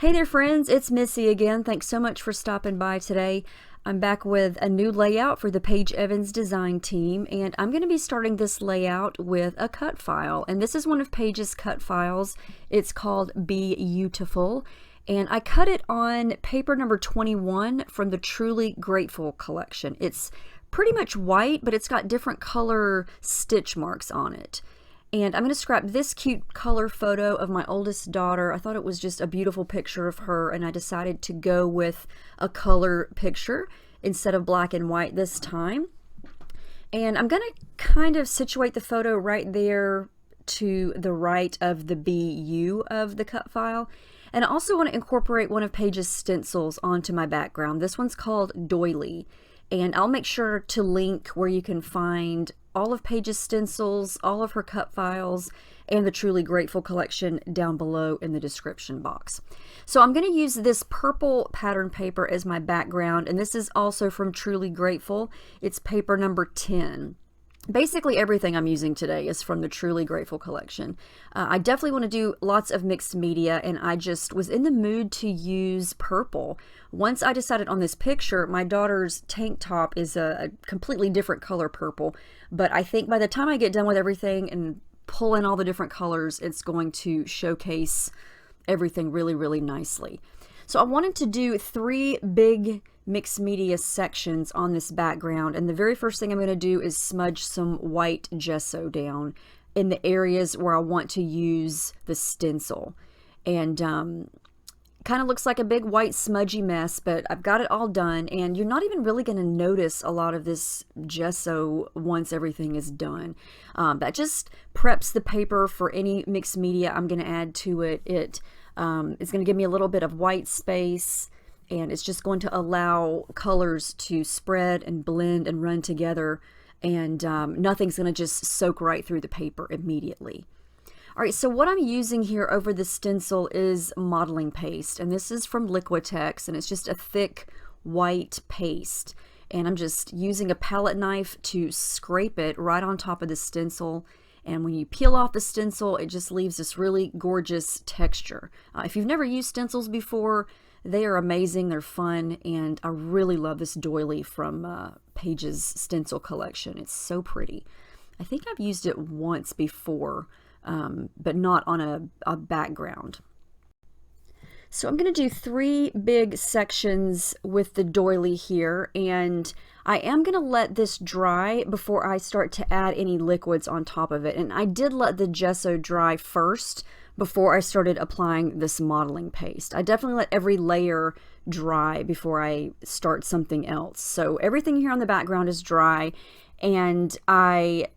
Hey there friends, it's Missy again. Thanks so much for stopping by today. I'm back with a new layout for the Paige Evans design team, and I'm going to be starting this layout with a cut file. And this is one of Paige's cut files. It's called BeYoutiful, and I cut it on paper number 21 from the Truly Grateful collection. It's pretty much white, but it's got different color stitch marks on it. And I'm going to scrap this cute color photo of my oldest daughter. I thought it was just a beautiful picture of her, and I decided to go with a color picture instead of black and white this time. And I'm going to kind of situate the photo right there to the right of the BU of the cut file. And I also want to incorporate one of Paige's stencils onto my background. This one's called Doily. And I'll make sure to link where you can find all of Paige's stencils, all of her cut files, and the Truly Grateful collection down below in the description box. So I'm going to use this purple pattern paper as my background, and this is also from Truly Grateful. It's paper number 10. Basically everything I'm using today is from the Truly Grateful collection. I definitely want to do lots of mixed media, and I just was in the mood to use purple. Once I decided on this picture, my daughter's tank top is a completely different color purple, but I think by the time I get done with everything and pull in all the different colors, it's going to showcase everything really, really nicely. So I wanted to do 3 big mixed media sections on this background, and the very first thing I'm going to do is smudge some white gesso down in the areas where I want to use the stencil. And kind of looks like a big white smudgy mess, but I've got it all done, and you're not even really going to notice a lot of this gesso once everything is done. That just preps the paper for any mixed media I'm going to add to it. It's going to give me a little bit of white space, and it's just going to allow colors to spread and blend and run together, and nothing's going to just soak right through the paper immediately. All right, so what I'm using here over the stencil is modeling paste, and this is from Liquitex, and it's just a thick white paste. And I'm just using a palette knife to scrape it right on top of the stencil. And when you peel off the stencil, it just leaves this really gorgeous texture. If you've never used stencils before, they are amazing, they're fun, and I really love this doily from Paige's stencil collection. It's so pretty. I think I've used it once before, but not on a background. So I'm going to do 3 big sections with the doily here, and I am going to let this dry before I start to add any liquids on top of it. And I did let the gesso dry first before I started applying this modeling paste. I definitely let every layer dry before I start something else. So everything here on the background is dry, and I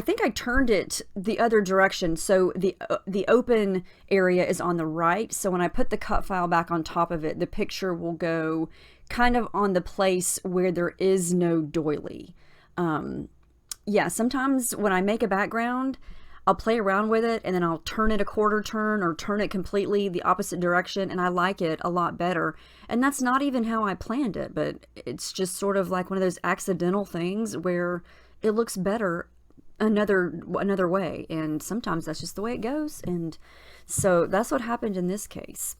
think I turned it the other direction, so the open area is on the right. So when I put the cut file back on top of it, the picture will go kind of on the place where there is no doily. Yeah, sometimes when I make a background, I'll play around with it, and then I'll turn it a quarter turn or turn it completely the opposite direction, and I like it a lot better. And that's not even how I planned it, but it's just sort of like one of those accidental things where it looks better another way, and sometimes that's just the way it goes. And so that's what happened in this case.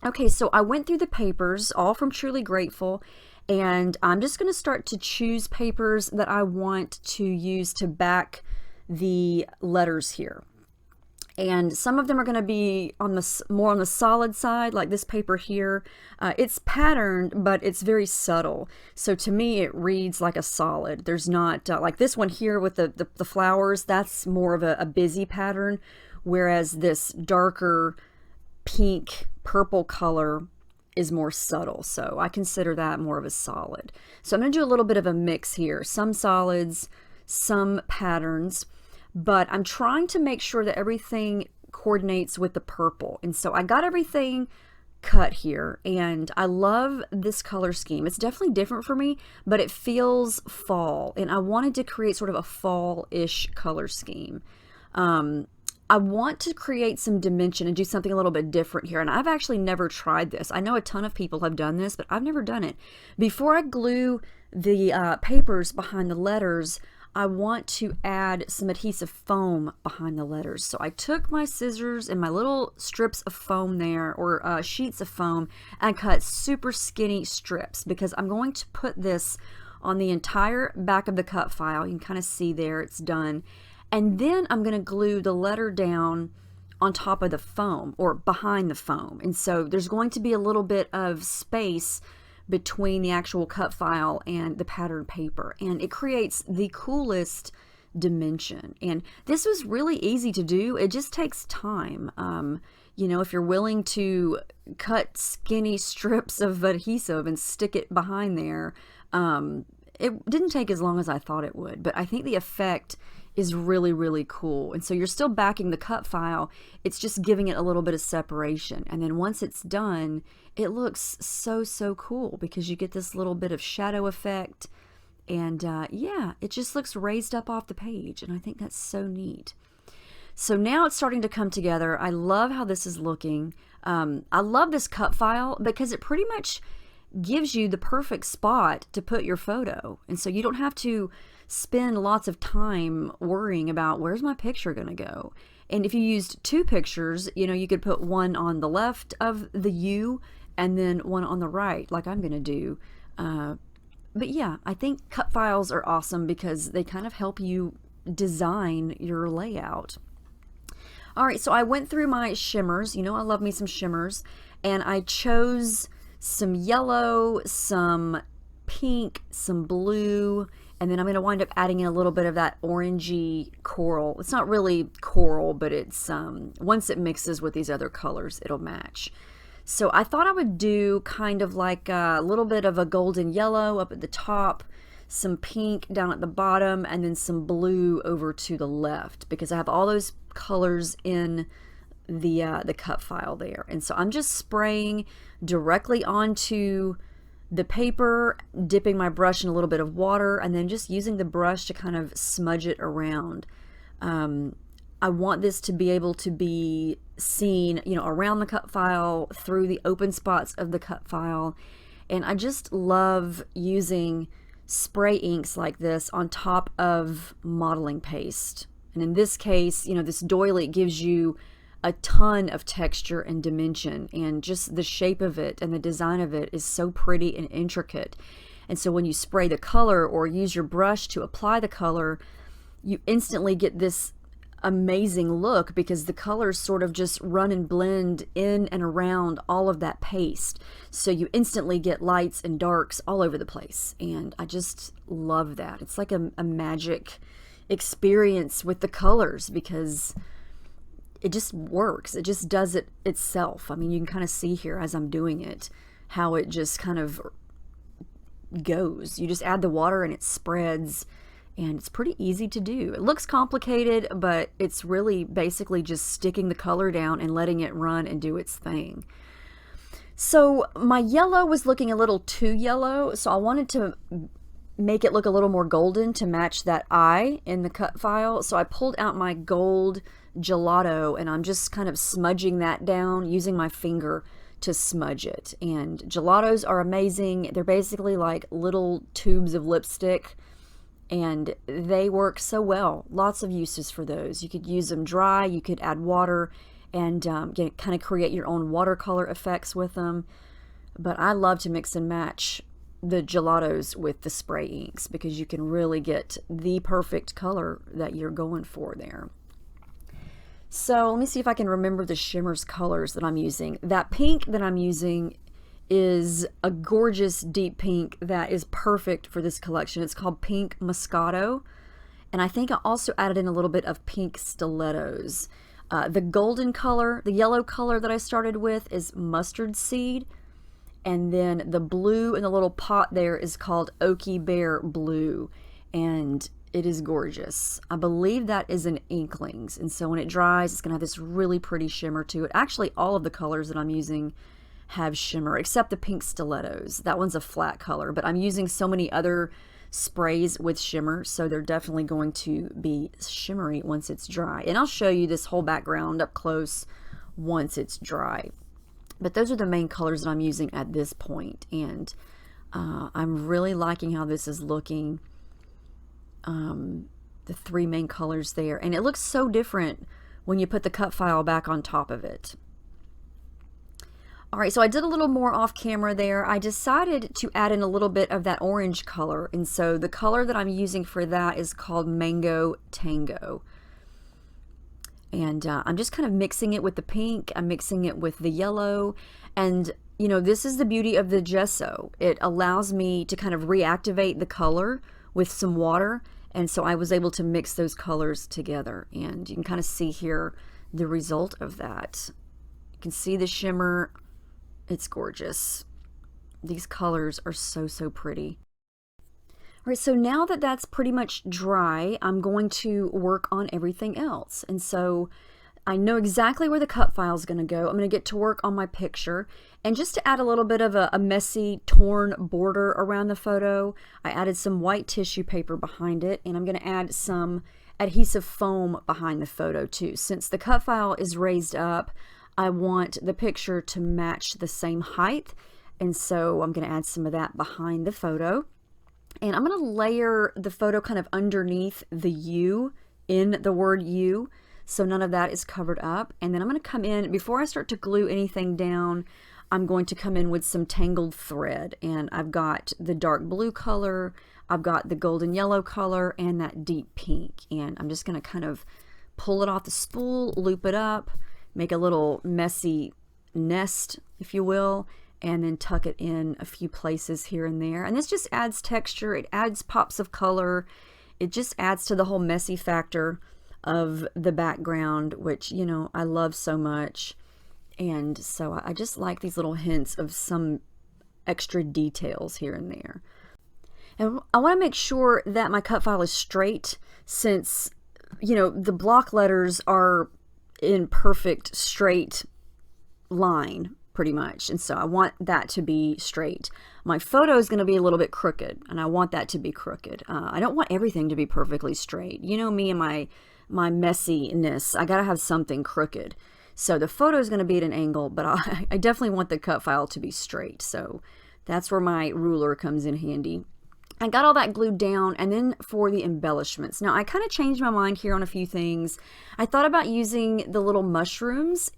Okay, so I went through the papers, all from Truly Grateful, and I'm just going to start to choose papers that I want to use to back the letters here. And some of them are going to be on the more on the solid side, like this paper here. It's patterned, but it's very subtle. So to me, it reads like a solid. There's not like this one here with the flowers. That's more of a busy pattern, whereas this darker pink purple color is more subtle. So I consider that more of a solid. So I'm going to do a little bit of a mix here. Some solids, some patterns. But I'm trying to make sure that everything coordinates with the purple. And so I got everything cut here, and I love this color scheme. It's definitely different for me, but it feels fall, and I wanted to create sort of a fall-ish color scheme. I want to create some dimension and do something a little bit different here, and I've actually never tried this. I know a ton of people have done this, but I've never done it. Before I glue the papers behind the letters, I want to add some adhesive foam behind the letters. So I took my scissors and my little strips of foam there, or sheets of foam, and cut super skinny strips because I'm going to put this on the entire back of the cut file. You can kind of see there it's done. And then I'm going to glue the letter down on top of the foam or behind the foam. And so there's going to be a little bit of space between the actual cut file and the pattern paper, and it creates the coolest dimension. And this was really easy to do. It just takes time. You know, if you're willing to cut skinny strips of adhesive and stick it behind there, it didn't take as long as I thought it would, but I think the effect is really, really cool. And so you're still backing the cut file, it's just giving it a little bit of separation. And then once it's done, it looks so, so cool because you get this little bit of shadow effect. And yeah, it just looks raised up off the page. And I think that's so neat. So now it's starting to come together. I love how this is looking. I love this cut file because it pretty much gives you the perfect spot to put your photo. And so you don't have to spend lots of time worrying about where's my picture going to go. And if you used two pictures, you know, you could put one on the left of the U and then one on the right, like I'm going to do. But yeah, I think cut files are awesome because they kind of help you design your layout. All right, so I went through my shimmers. You know, I love me some shimmers. And I chose some yellow, some pink, some blue, and then I'm going to wind up adding in a little bit of that orangey coral. It's not really coral, but it's once it mixes with these other colors, it'll match. So I thought I would do kind of like a little bit of a golden yellow up at the top, some pink down at the bottom, and then some blue over to the left because I have all those colors in the cut file there. And so I'm just spraying directly onto the paper, dipping my brush in a little bit of water, and then just using the brush to kind of smudge it around. I want this to be able to be seen, you know, around the cut file, through the open spots of the cut file. And I just love using spray inks like this on top of modeling paste. And in this case, you know, this doily gives you a ton of texture and dimension, and just the shape of it and the design of it is so pretty and intricate. And so when you spray the color or use your brush to apply the color, you instantly get this amazing look because the colors sort of just run and blend in and around all of that paste. So you instantly get lights and darks all over the place. And I just love that. It's like a magic experience with the colors because it just works. It just does it itself. I mean, you can kind of see here as I'm doing it, how it just kind of goes. You just add the water and it spreads, and it's pretty easy to do. It looks complicated, but it's really basically just sticking the color down and letting it run and do its thing. So my yellow was looking a little too yellow, so I wanted to make it look a little more golden to match that eye in the cut file. So I pulled out my gold gelato and I'm just kind of smudging that down using my finger to smudge it. And gelatos are amazing. They're basically like little tubes of lipstick and they work so well. Lots of uses for those. You could use them dry, you could add water and kind of create your own watercolor effects with them. But I love to mix and match the gelatos with the spray inks because you can really get the perfect color that you're going for there. So let me see if I can remember the shimmers colors that I'm using. That pink that I'm using is a gorgeous deep pink that is perfect for this collection. It's called Pink Moscato, and I think I also added in a little bit of pink stilettos. The golden color, the yellow color that I started with is Mustard Seed, and then the blue in the little pot there is called Oaky Bear Blue, and it is gorgeous. I believe that is an Inklings, and so when it dries, it's going to have this really pretty shimmer to it. Actually, all of the colors that I'm using have shimmer, except the pink stilettos. That one's a flat color, but I'm using so many other sprays with shimmer, so they're definitely going to be shimmery once it's dry. And I'll show you this whole background up close once it's dry. But those are the main colors that I'm using at this point, and I'm really liking how this is looking. the three main colors there. And it looks so different when you put the cut file back on top of it. All right, so I did a little more off camera there. I decided to add in a little bit of that orange color. And so the color that I'm using for that is called Mango Tango. And I'm just kind of mixing it with the pink. I'm mixing it with the yellow. And, you know, this is the beauty of the gesso. It allows me to kind of reactivate the color with some water. And so I was able to mix those colors together. And you can kind of see here the result of that. You can see the shimmer. It's gorgeous. These colors are so, so pretty. All right, so now that that's pretty much dry, I'm going to work on everything else. And so I know exactly where the cut file is going to go. I'm going to get to work on my picture. And just to add a little bit of a messy, torn border around the photo, I added some white tissue paper behind it. And I'm going to add some adhesive foam behind the photo too. Since the cut file is raised up, I want the picture to match the same height, and so I'm going to add some of that behind the photo. And I'm going to layer the photo kind of underneath the U in the word you, so none of that is covered up. And then I'm going to come in, before I start to glue anything down, I'm going to come in with some tangled thread. And I've got the dark blue color, I've got the golden yellow color, and that deep pink. And I'm just going to kind of pull it off the spool, loop it up, make a little messy nest, if you will, and then tuck it in a few places here and there. And this just adds texture, it adds pops of color, it just adds to the whole messy factor of the background, which, you know, I love so much. And so I just like these little hints of some extra details here and there. And I want to make sure that my cut file is straight, since, you know, the block letters are in perfect straight line pretty much, and so I want that to be straight. My photo is going to be a little bit crooked, and I want that to be crooked. I don't want everything to be perfectly straight. You know me and my messiness. I gotta have something crooked. So the photo is going to be at an angle, but I definitely want the cut file to be straight. So that's where my ruler comes in handy. I got all that glued down, and then for the embellishments. Now, I kind of changed my mind here on a few things. I thought about using the little mushrooms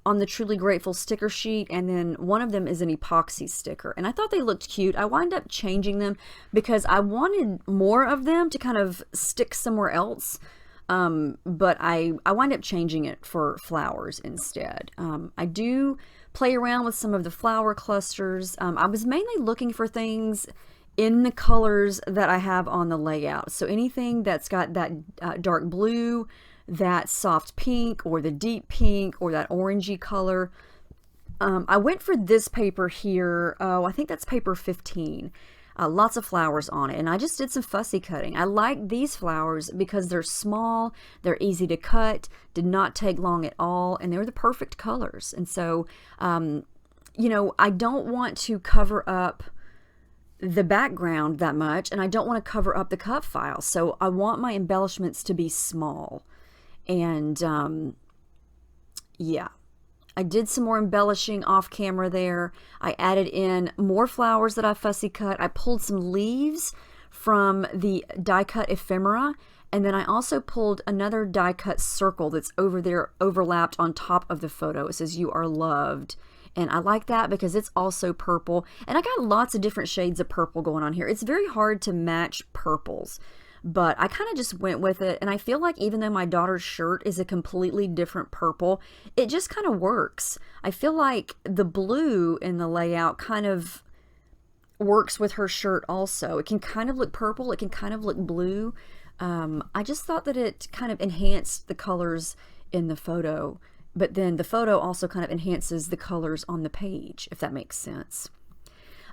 on the Truly Grateful sticker sheet, and then one of them is an epoxy sticker. And I thought they looked cute. I wound up changing them because I wanted more of them to kind of stick somewhere else. But I wind up changing it for flowers instead. I do play around with some of the flower clusters. I was mainly looking for things in the colors that I have on the layout. So anything that's got that dark blue, that soft pink, or the deep pink, or that orangey color. I went for this paper here. Oh, I think that's paper 15. Lots of flowers on it, and I just did some fussy cutting. I like these flowers because they're small, they're easy to cut, did not take long at all, and they're the perfect colors. And so, you know, I don't want to cover up the background that much, and I don't want to cover up the cut file. So I want my embellishments to be small. And yeah, I did some more embellishing off camera there. I added in more flowers that I fussy cut. I pulled some leaves from the die cut ephemera, and then I also pulled another die cut circle that's over there, overlapped on top of the photo. It says "You Are Loved." And I like that because it's also purple. And I got lots of different shades of purple going on here. It's very hard to match purples, but I kind of just went with it. And I feel like even though my daughter's shirt is a completely different purple, it just kind of works. I feel like the blue in the layout kind of works with her shirt also. It can kind of look purple. It can kind of look blue. I just thought that it kind of enhanced the colors in the photo. But then the photo also kind of enhances the colors on the page, if that makes sense.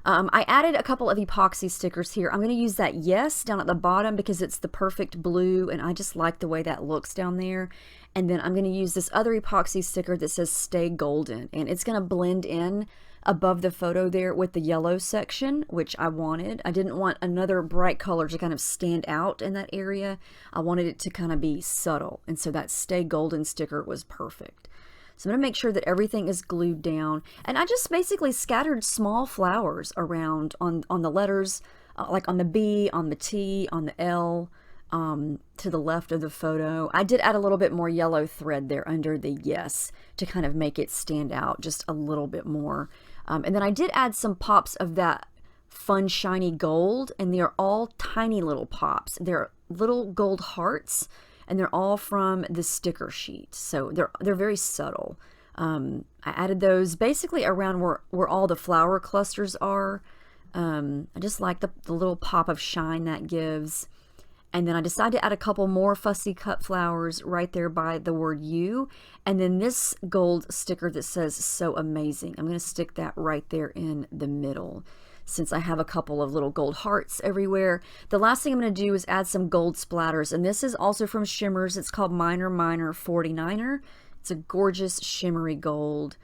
I added a couple of epoxy stickers here. I'm going to use that Yes down at the bottom because it's the perfect blue, and I just like the way that looks down there. And then I'm going to use this other epoxy sticker that says Stay Golden, and it's going to blend in above the photo there with the yellow section, which I wanted. I didn't want another bright color to kind of stand out in that area. I wanted it to kind of be subtle, and so that Stay Golden sticker was perfect. So I'm going to make sure that everything is glued down. And I just basically scattered small flowers around on the letters, like on the B, on the T, on the L, to the left of the photo. I did add a little bit more yellow thread there under the yes to kind of make it stand out just a little bit more. And then I did add some pops of that fun shiny gold, and they're all tiny little pops. They're little gold hearts, and they're all from the sticker sheet. So they're very subtle. I added those basically around where all the flower clusters are. I just like the little pop of shine that gives. And then I decided to add a couple more fussy cut flowers right there by the word you. And then this gold sticker that says so amazing. I'm going to stick that right there in the middle, since I have a couple of little gold hearts everywhere. The last thing I'm going to do is add some gold splatters. And this is also from Shimmers. It's called Minor 49er. It's a gorgeous shimmery gold.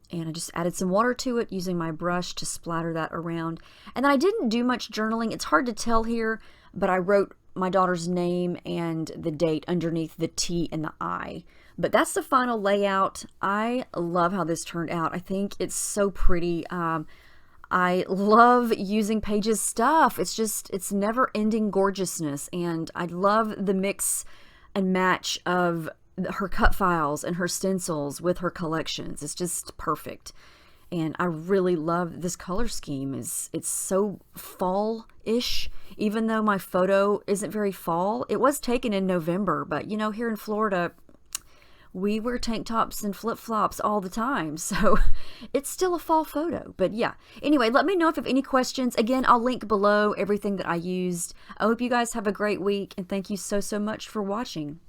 And I just added some water to it using my brush to splatter that around. And then I didn't do much journaling. It's hard to tell here, but I wrote my daughter's name and the date underneath the T and the I. But that's the final layout. I love how this turned out. I think it's so pretty. I love using Paige's stuff. It's never-ending gorgeousness. And I love the mix and match of her cut files and her stencils with her collections. It's just perfect. And I really love this color scheme. It's so fall-ish, even though my photo isn't very fall. It was taken in November, but you know, here in Florida, we wear tank tops and flip-flops all the time, so it's still a fall photo. But yeah, anyway, let me know if you have any questions. Again, I'll link below everything that I used. I hope you guys have a great week, and thank you so much for watching.